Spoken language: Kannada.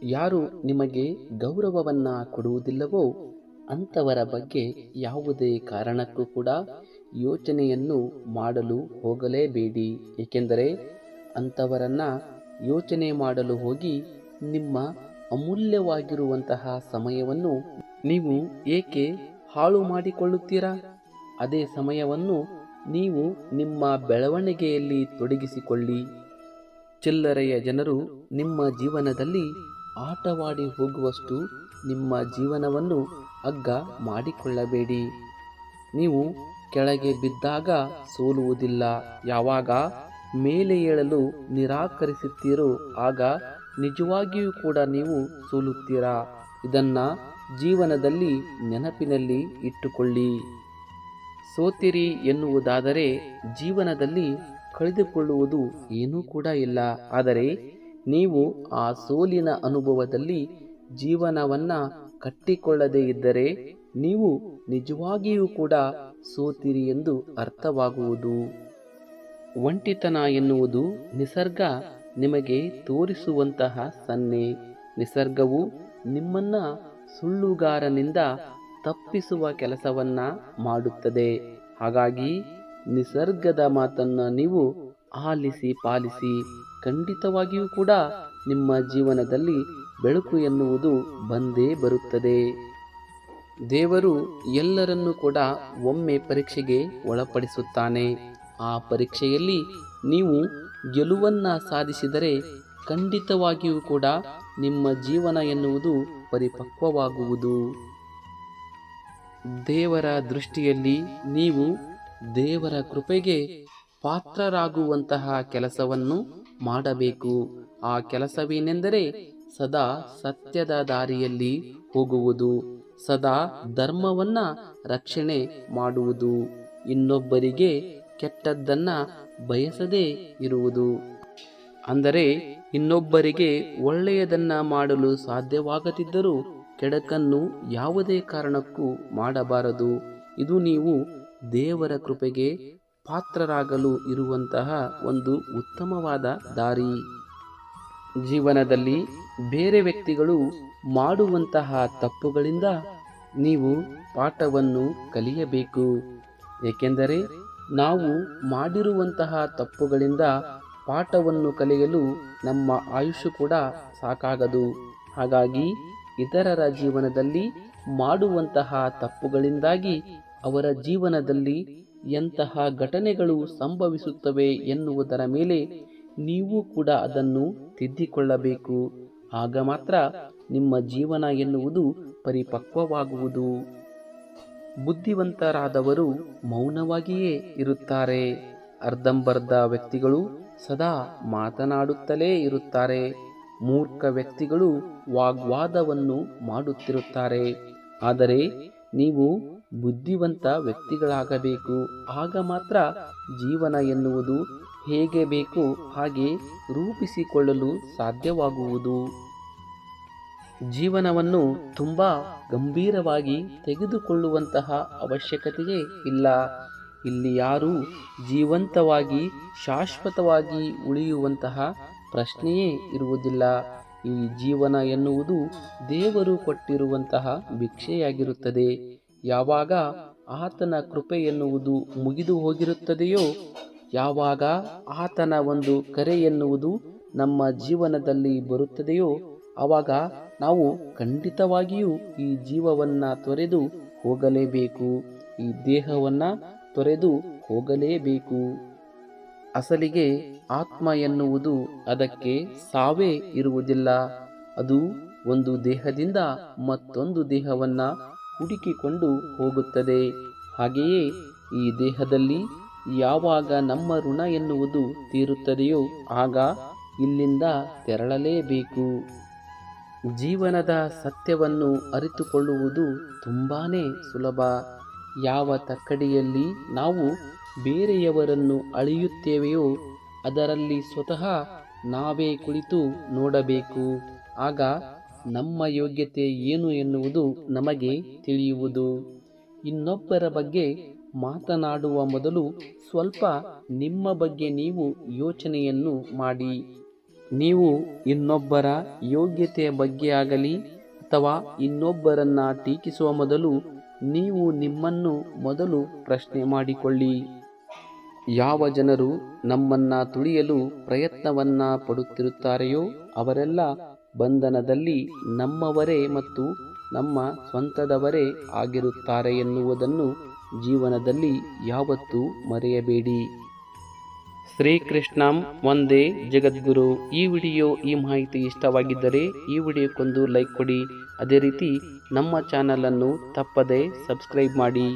ಯಾರು ನಿಮಗೆ ಗೌರವವನ್ನು ಕೊಡುವುದಿಲ್ಲವೋ ಅಂಥವರ ಬಗ್ಗೆ ಯಾವುದೇ ಕಾರಣಕ್ಕೂ ಕೂಡ ಯೋಚನೆಯನ್ನು ಮಾಡಲು ಹೋಗಲೇಬೇಡಿ. ಏಕೆಂದರೆ ಅಂಥವರನ್ನು ಯೋಚನೆ ಮಾಡಲು ಹೋಗಿ ನಿಮ್ಮ ಅಮೂಲ್ಯವಾಗಿರುವಂತಹ ಸಮಯವನ್ನು ನೀವು ಏಕೆ ಹಾಳು ಮಾಡಿಕೊಳ್ಳುತ್ತೀರಾ? ಅದೇ ಸಮಯವನ್ನು ನೀವು ನಿಮ್ಮ ಬೆಳವಣಿಗೆಯಲ್ಲಿ ತೊಡಗಿಸಿಕೊಳ್ಳಿ. ಚಿಲ್ಲರೆಯ ಜನರು ನಿಮ್ಮ ಜೀವನದಲ್ಲಿ ಆಟವಾಡಿ ಹೋಗುವಷ್ಟು ನಿಮ್ಮ ಜೀವನವನ್ನು ಅಗ್ಗ ಮಾಡಿಕೊಳ್ಳಬೇಡಿ. ನೀವು ಕೆಳಗೆ ಬಿದ್ದಾಗ ಸೋಲುವುದಿಲ್ಲ. ಯಾವಾಗ ಮೇಲೆ ಏಳಲು ನಿರಾಕರಿಸುತ್ತೀರೋ ಆಗ ನಿಜವಾಗಿಯೂ ಕೂಡ ನೀವು ಸೋಲುತ್ತೀರಾ. ಇದನ್ನು ಜೀವನದಲ್ಲಿ ನೆನಪಿನಲ್ಲಿ ಇಟ್ಟುಕೊಳ್ಳಿ. ಸೋತಿರಿ ಎನ್ನುವುದಾದರೆ ಜೀವನದಲ್ಲಿ ಕಳೆದುಕೊಳ್ಳುವುದು ಏನೂ ಕೂಡ ಇಲ್ಲ. ಆದರೆ ನೀವು ಆ ಸೋಲಿನ ಅನುಭವದಲ್ಲಿ ಜೀವನವನ್ನು ಕಟ್ಟಿಕೊಳ್ಳದೇ ಇದ್ದರೆ ನೀವು ನಿಜವಾಗಿಯೂ ಕೂಡ ಸೋತಿರಿ ಎಂದು ಅರ್ಥವಾಗುವುದು. ಒಂಟಿತನ ಎನ್ನುವುದು ನಿಸರ್ಗ ನಿಮಗೆ ತೋರಿಸುವಂತಹ ಸನ್ನೆ. ನಿಸರ್ಗವು ನಿಮ್ಮನ್ನ ಸುಳ್ಳುಗಾರನಿಂದ ತಪ್ಪಿಸುವ ಕೆಲಸವನ್ನ ಮಾಡುತ್ತದೆ. ಹಾಗಾಗಿ ನಿಸರ್ಗದ ಮಾತನ್ನು ನೀವು ಆಲಿಸಿ ಪಾಲಿಸಿ. ಖಂಡಿತವಾಗಿಯೂ ಕೂಡ ನಿಮ್ಮ ಜೀವನದಲ್ಲಿ ಬೆಳಕು ಎನ್ನುವುದು ಬಂದೇ ಬರುತ್ತದೆ. ದೇವರು ಎಲ್ಲರನ್ನೂ ಕೂಡ ಒಮ್ಮೆ ಪರೀಕ್ಷೆಗೆ ಒಳಪಡಿಸುತ್ತಾನೆ. ಆ ಪರೀಕ್ಷೆಯಲ್ಲಿ ನೀವು ಗೆಲುವನ್ನು ಸಾಧಿಸಿದರೆ ಖಂಡಿತವಾಗಿಯೂ ಕೂಡ ನಿಮ್ಮ ಜೀವನ ಎನ್ನುವುದು ಪರಿಪಕ್ವವಾಗುವುದು. ದೇವರ ದೃಷ್ಟಿಯಲ್ಲಿ ನೀವು ದೇವರ ಕೃಪೆಗೆ ಪಾತ್ರರಾಗುವಂತಹ ಕೆಲಸವನ್ನು ಮಾಡಬೇಕು. ಆ ಕೆಲಸವೇನೆಂದರೆ ಸದಾ ಸತ್ಯದ ದಾರಿಯಲ್ಲಿ ಹೋಗುವುದು, ಸದಾ ಧರ್ಮವನ್ನ ರಕ್ಷಣೆ ಮಾಡುವುದು, ಇನ್ನೊಬ್ಬರಿಗೆ ಕೆಟ್ಟದ್ದನ್ನ ಬಯಸದೇ ಇರುವುದು. ಅಂದರೆ ಇನ್ನೊಬ್ಬರಿಗೆ ಒಳ್ಳೆಯದನ್ನ ಮಾಡಲು ಸಾಧ್ಯವಾಗದಿದ್ದರೂ ಕೆಡಕನ್ನು ಯಾವುದೇ ಕಾರಣಕ್ಕೂ ಮಾಡಬಾರದು. ಇದು ನೀವು ದೇವರ ಕೃಪೆಗೆ ಪಾತ್ರರಾಗಲು ಇರುವಂತಹ ಒಂದು ಉತ್ತಮವಾದ ದಾರಿ. ಜೀವನದಲ್ಲಿ ಬೇರೆ ವ್ಯಕ್ತಿಗಳು ಮಾಡುವಂತಹ ತಪ್ಪುಗಳಿಂದ ನೀವು ಪಾಠವನ್ನು ಕಲಿಯಬೇಕು. ಏಕೆಂದರೆ ನಾವು ಮಾಡಿರುವಂತಹ ತಪ್ಪುಗಳಿಂದ ಪಾಠವನ್ನು ಕಲಿಯಲು ನಮ್ಮ ಆಯುಷ್ಯ ಕೂಡ ಸಾಕಾಗದು. ಹಾಗಾಗಿ ಇತರರ ಜೀವನದಲ್ಲಿ ಮಾಡುವಂತಹ ತಪ್ಪುಗಳಿಂದಾಗಿ ಅವರ ಜೀವನದಲ್ಲಿ ಎಂತಹ ಘಟನೆಗಳು ಸಂಭವಿಸುತ್ತವೆ ಎನ್ನುವುದರ ಮೇಲೆ ನೀವು ಕೂಡ ಅದನ್ನು ತಿದ್ದಿಕೊಳ್ಳಬೇಕು. ಆಗ ಮಾತ್ರ ನಿಮ್ಮ ಜೀವನ ಎನ್ನುವುದು ಪರಿಪಕ್ವವಾಗುವುದು. ಬುದ್ಧಿವಂತರಾದವರು ಮೌನವಾಗಿಯೇ ಇರುತ್ತಾರೆ. ಅರ್ಧಂಬರ್ಧ ವ್ಯಕ್ತಿಗಳು ಸದಾ ಮಾತನಾಡುತ್ತಲೇ ಇರುತ್ತಾರೆ. ಮೂರ್ಖ ವ್ಯಕ್ತಿಗಳು ವಾಗ್ವಾದವನ್ನು ಮಾಡುತ್ತಿರುತ್ತಾರೆ. ಆದರೆ ನೀವು ಬುದ್ಧಿವಂತ ವ್ಯಕ್ತಿಗಳಾಗಬೇಕು. ಆಗ ಮಾತ್ರ ಜೀವನ ಎನ್ನುವುದು ಹೇಗೆ ಬೇಕು ಹಾಗೆ ರೂಪಿಸಿಕೊಳ್ಳಲು ಸಾಧ್ಯವಾಗುವುದು. ಜೀವನವನ್ನು ತುಂಬ ಗಂಭೀರವಾಗಿ ತೆಗೆದುಕೊಳ್ಳುವಂತಹ ಅವಶ್ಯಕತೆಯೇ ಇಲ್ಲ. ಇಲ್ಲಿ ಯಾರೂ ಜೀವಂತವಾಗಿ ಶಾಶ್ವತವಾಗಿ ಉಳಿಯುವಂತಹ ಪ್ರಶ್ನೆಯೇ ಇರುವುದಿಲ್ಲ. ಈ ಜೀವನ ಎನ್ನುವುದು ದೇವರು ಕೊಟ್ಟಿರುವಂತಹ ಭಿಕ್ಷೆಯಾಗಿರುತ್ತದೆ. ಯಾವಾಗ ಆತನ ಕೃಪೆ ಎನ್ನುವುದು ಮುಗಿದು ಹೋಗಿರುತ್ತದೆಯೋ, ಯಾವಾಗ ಆತನ ಒಂದು ಕರೆ ಎನ್ನುವುದು ನಮ್ಮ ಜೀವನದಲ್ಲಿ ಬರುತ್ತದೆಯೋ ಆವಾಗ ನಾವು ಖಂಡಿತವಾಗಿಯೂ ಈ ಜೀವವನ್ನು ತೊರೆದು ಹೋಗಲೇಬೇಕು. ಈ ದೇಹವನ್ನು ತೊರೆದು ಹೋಗಲೇಬೇಕು. ಅಸಲಿಗೆ ಆತ್ಮ ಎನ್ನುವುದು ಅದಕ್ಕೆ ಸಾವೇ ಇರುವುದಿಲ್ಲ. ಅದು ಒಂದು ದೇಹದಿಂದ ಮತ್ತೊಂದು ದೇಹವನ್ನು ಹುಡುಕಿಕೊಂಡು ಹೋಗುತ್ತದೆ. ಹಾಗೆಯೇ ಈ ದೇಹದಲ್ಲಿ ಯಾವಾಗ ನಮ್ಮ ಋಣ ಎನ್ನುವುದು ತೀರುತ್ತದೆಯೋ ಆಗ ಇಲ್ಲಿಂದ ತೆರಳಲೇಬೇಕು. ಜೀವನದ ಸತ್ಯವನ್ನು ಅರಿತುಕೊಳ್ಳುವುದು ತುಂಬಾನೇ ಸುಲಭ. ಯಾವ ತಕ್ಕಡಿಯಲ್ಲಿ ನಾವು ಬೇರೆಯವರನ್ನು ಅಳೆಯುತ್ತೇವೆಯೋ ಅದರಲ್ಲಿ ಸ್ವತಃ ನಾವೇ ಕುಳಿತು ನೋಡಬೇಕು. ಆಗ ನಮ್ಮ ಯೋಗ್ಯತೆ ಏನು ಎನ್ನುವುದು ನಮಗೆ ತಿಳಿಯುವುದು. ಇನ್ನೊಬ್ಬರ ಬಗ್ಗೆ ಮಾತನಾಡುವ ಮೊದಲು ಸ್ವಲ್ಪ ನಿಮ್ಮ ಬಗ್ಗೆ ನೀವು ಯೋಚನೆಯನ್ನು ಮಾಡಿ. ನೀವು ಇನ್ನೊಬ್ಬರ ಯೋಗ್ಯತೆಯ ಬಗ್ಗೆ ಆಗಲಿ ಅಥವಾ ಇನ್ನೊಬ್ಬರನ್ನ ಟೀಕಿಸುವ ಮೊದಲು ನೀವು ನಿಮ್ಮನ್ನು ಮೊದಲು ಪ್ರಶ್ನೆ ಮಾಡಿಕೊಳ್ಳಿ. ಯಾವ ಜನರು ನಮ್ಮನ್ನ ತುಳಿಯಲು ಪ್ರಯತ್ನವನ್ನ ಪಡುತ್ತಿರುತ್ತಾರೆಯೋ ಅವರೆಲ್ಲ ಬಂಧನದಲ್ಲಿ ನಮ್ಮವರೇ ಮತ್ತು ನಮ್ಮ ಸ್ವಂತದವರೇ ಆಗಿರುತ್ತಾರೆ ಎನ್ನುವುದನ್ನು ಜೀವನದಲ್ಲಿ ಯಾವತ್ತೂ ಮರೆಯಬೇಡಿ. ಶ್ರೀಕೃಷ್ಣಂ ವಂದೇ ಜಗದ್ಗುರು. ಈ ಮಾಹಿತಿ ಇಷ್ಟವಾಗಿದ್ದರೆ ಈ ವಿಡಿಯೋಕ್ಕೊಂದು ಲೈಕ್ ಕೊಡಿ. ಅದೇ ರೀತಿ ನಮ್ಮ ಚಾನಲನ್ನು ತಪ್ಪದೇ ಸಬ್ಸ್ಕ್ರೈಬ್ ಮಾಡಿ.